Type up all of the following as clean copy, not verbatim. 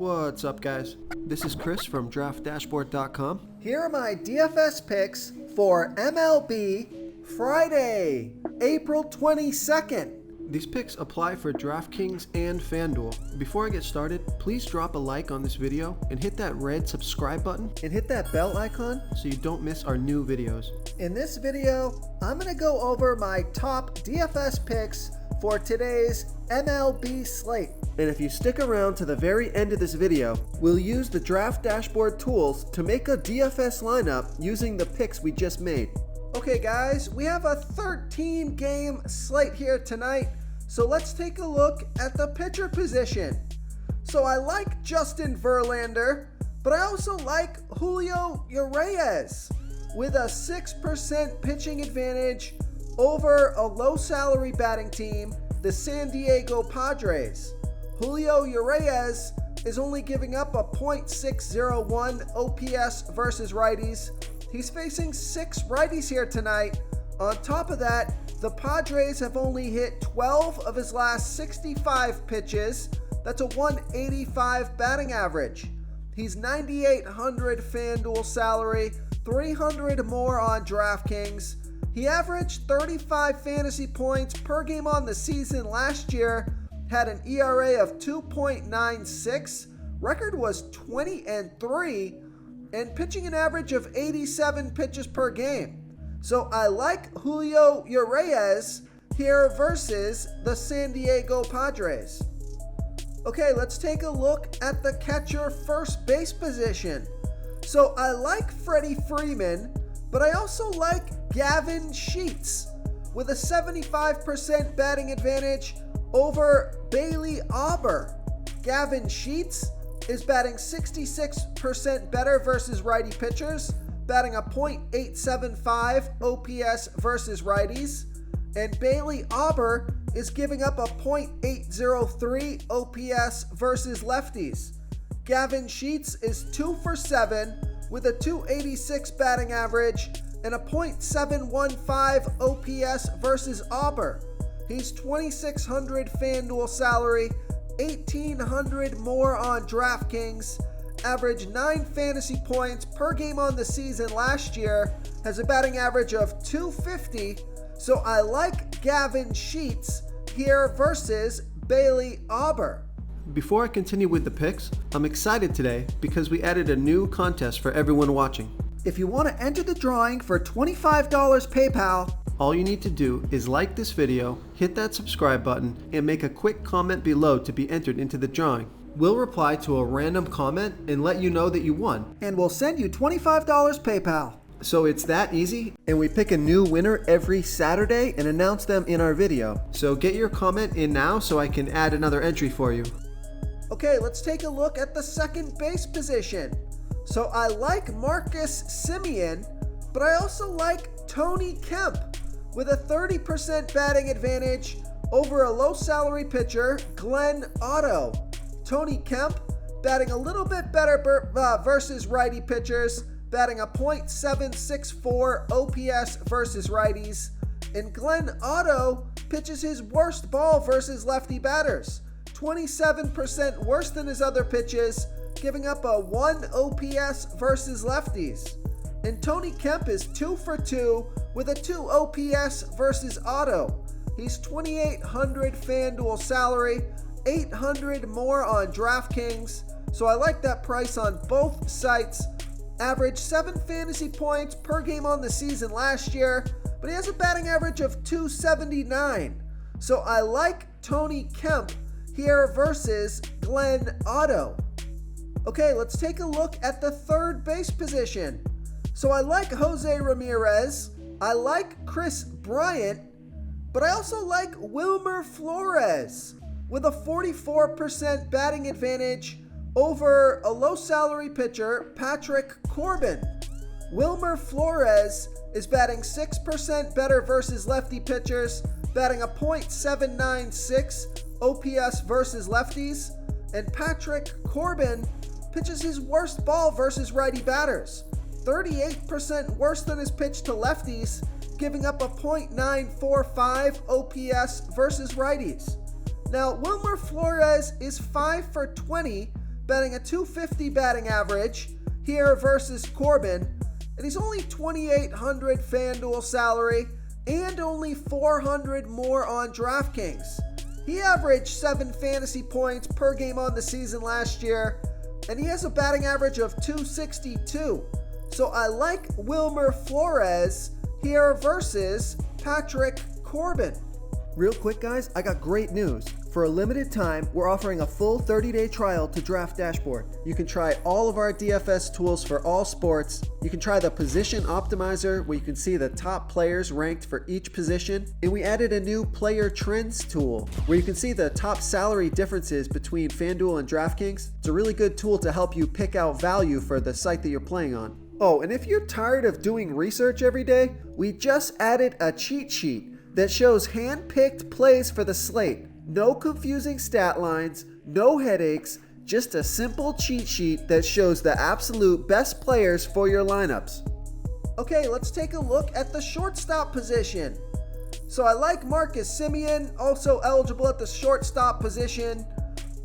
What's up, guys? This is Chris from DraftDashboard.com. Here are my DFS picks for MLB Friday, April 22nd. These picks apply for DraftKings and FanDuel. Before I get started, please drop a like on this video and hit that red subscribe button And hit that bell icon so you don't miss our new videos. In this video, I'm going to go over my top DFS picks for today's MLB slate. And if you stick around to the very end of this video, we'll use the Draft Dashboard tools to make a DFS lineup using the picks we just made. Okay guys, we have a 13-game slate here tonight, so let's take a look at the pitcher position. So I like Justin Verlander, but I also like Julio Urias with a 6% pitching advantage over a low-salary batting team, the San Diego Padres. Julio Urias is only giving up a .601 OPS versus righties. He's facing 6 righties here tonight. On top of that, the Padres have only hit 12 of his last 65 pitches. That's a 185 batting average. He's 9,800 FanDuel salary, 300 more on DraftKings. He averaged 35 fantasy points per game on the season last year, had an ERA of 2.96, record was 20-3, and pitching an average of 87 pitches per game. So I like Julio Urias here versus the San Diego Padres. Okay, let's take a look at the catcher first base position. So I like Freddie Freeman, but I also like Gavin Sheets with a 75% batting advantage over Bailey Auber. Gavin Sheets is batting 66% better versus righty pitchers, batting a .875 OPS versus righties, and Bailey Auber is giving up a .803 OPS versus lefties. Gavin Sheets is 2 for 7 with a .286 batting average and a .715 OPS versus Auber. He's 2,600 FanDuel salary, 1,800 more on DraftKings, averaged 9 fantasy points per game on the season last year, has a batting average of 250, so I like Gavin Sheets here versus Bailey Auber. Before I continue with the picks, I'm excited today because we added a new contest for everyone watching. If you want to enter the drawing for $25 PayPal, all you need to do is like this video, hit that subscribe button, and make a quick comment below to be entered into the drawing. We'll reply to a random comment and let you know that you won. And we'll send you $25 PayPal. So it's that easy, and we pick a new winner every Saturday and announce them in our video. So get your comment in now so I can add another entry for you. Okay, let's take a look at the second base position. So I like Marcus Semien, but I also like Tony Kemp with a 30% batting advantage over a low-salary pitcher, Glenn Otto. Tony Kemp batting a little bit better versus righty pitchers, batting a .764 OPS versus righties, and Glenn Otto pitches his worst ball versus lefty batters, 27% worse than his other pitches, giving up a 1 OPS versus lefties. And Tony Kemp is 2 for 2 with a 2 OPS versus Otto. He's 2,800 FanDuel salary, 800 more on DraftKings, so I like that price on both sites. Averaged 7 fantasy points per game on the season last year, but he has a batting average of 279. So I like Tony Kemp here versus Glenn Otto. Okay, let's take a look at the third base position. So I like Jose Ramirez, I like Chris Bryant, but I also like Wilmer Flores with a 44% batting advantage over a low-salary pitcher, Patrick Corbin. Wilmer Flores is batting 6% better versus lefty pitchers, batting a .796 OPS versus lefties, and Patrick Corbin pitches his worst ball versus righty batters, 38% worse than his pitch to lefties, giving up a .945 OPS versus righties. Now, Wilmer Flores is 5 for 20 batting a .250 batting average here versus Corbin, and he's only $2,800 FanDuel salary and only $400 more on DraftKings. He averaged 7 fantasy points per game on the season last year, and he has a batting average of .262. So I like Wilmer Flores here versus Patrick Corbin. Real quick, guys, I got great news. For a limited time, we're offering a full 30-day trial to Draft Dashboard. You can try all of our DFS tools for all sports. You can try the Position Optimizer, where you can see the top players ranked for each position. And we added a new Player Trends tool, where you can see the top salary differences between FanDuel and DraftKings. It's a really good tool to help you pick out value for the site that you're playing on. Oh, and if you're tired of doing research every day, we just added a cheat sheet that shows hand-picked plays for the slate. No confusing stat lines, no headaches, just a simple cheat sheet that shows the absolute best players for your lineups. Okay, let's take a look at the shortstop position. So I like Marcus Semien, also eligible at the shortstop position.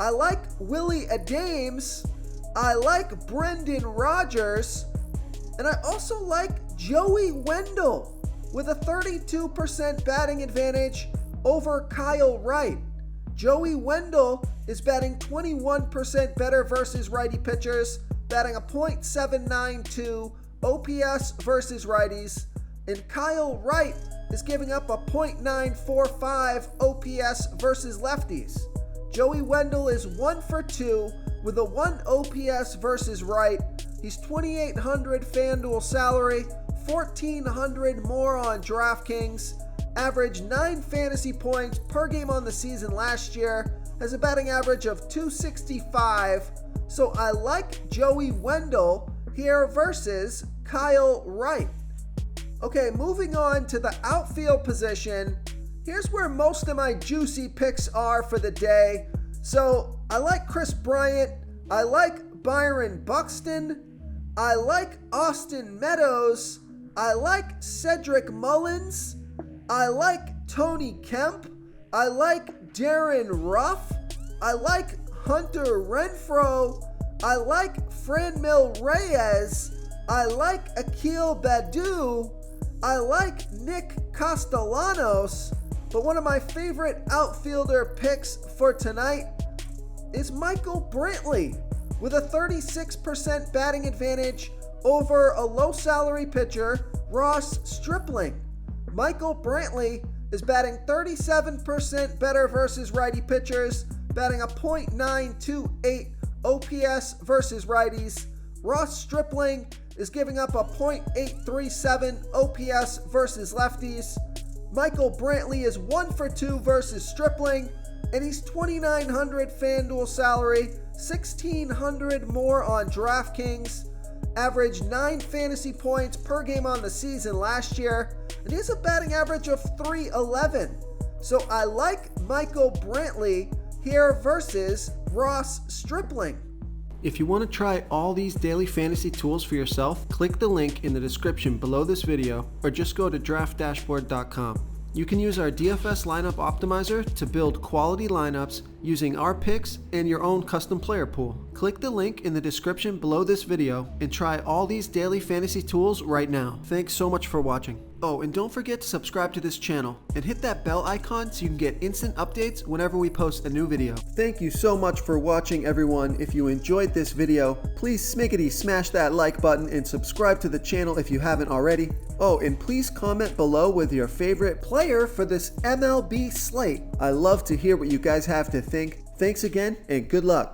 I like Willie Adames. I like Brendan Rodgers. And I also like Joey Wendell with a 32% batting advantage over Kyle Wright. Joey Wendell is batting 21% better versus righty pitchers, batting a .792 OPS versus righties, and Kyle Wright is giving up a .945 OPS versus lefties. Joey Wendell is 1 for 2 with a 1 OPS versus right. He's $2,800 FanDuel salary, $1,400 more on DraftKings, averaged 9 fantasy points per game on the season last year, has a batting average of .265. So I like Joey Wendell here versus Kyle Wright. Okay, moving on to the outfield position. Here's where most of my juicy picks are for the day. So I like Chris Bryant. I like Byron Buxton. I like Austin Meadows. I like Cedric Mullins. I like Tony Kemp. I like Darren Ruff. I like Hunter Renfroe. I like Franmil Reyes. I like Akil Baddoo. I like Nick Castellanos. But one of my favorite outfielder picks for tonight is Michael Brantley with a 36% batting advantage over a low salary pitcher, Ross Stripling. Michael Brantley is batting 37% better versus righty pitchers, batting a .928 OPS versus righties. Ross Stripling is giving up a .837 OPS versus lefties. Michael Brantley is 1 for 2 versus Stripling, and he's $2,900 FanDuel salary, $1,600 more on DraftKings, averaged 9 fantasy points per game on the season last year, and he has a batting average of .311. So I like Michael Brantley here versus Ross Stripling. If you want to try all these daily fantasy tools for yourself, click the link in the description below this video or just go to draftdashboard.com. You can use our DFS lineup optimizer to build quality lineups using our picks and your own custom player pool. Click the link in the description below this video and try all these daily fantasy tools right now. Thanks so much for watching. Oh, and don't forget to subscribe to this channel and hit that bell icon so you can get instant updates whenever we post a new video. Thank you so much for watching, everyone. If you enjoyed this video, please smiggity smash that like button and subscribe to the channel if you haven't already. Oh, and please comment below with your favorite player for this MLB slate. I love to hear what you guys have to think. Thanks again, and good luck.